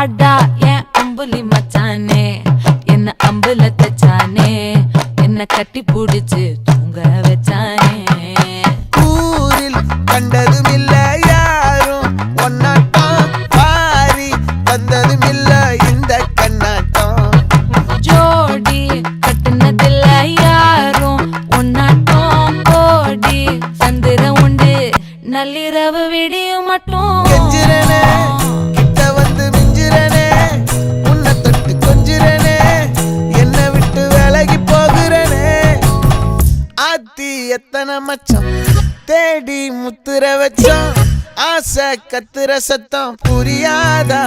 வாடா என் அம்புலி மச்சானே என்ன அம்புல தச்சானே என்ன கட்டி புடிச்சு தூங்க வச்சானே ஊரில் கண்டதும் இல்ல யாரும் ஒன்னாட்டம் பாரி தந்ததும் இல்ல இந்த கண்ணாட்டம் ஜோடி கட்டுனதில்ல யாரும் ஒன்னாட்டம் கோடி சந்திர உண்டு நள்ளிரவு விடியும் மட்டும் கெஞ்சிரனே கிட்ட வந்து மிஞ்சிரனே உன்னை தொட்டு கொஞ்சிரனே என்னை விட்டு விலகி போகிறனே ஆத்தி எத்தனை மச்சம் தேடி முத்துற வச்சோம் ஆசை கத்துற சத்தம் புரியாதா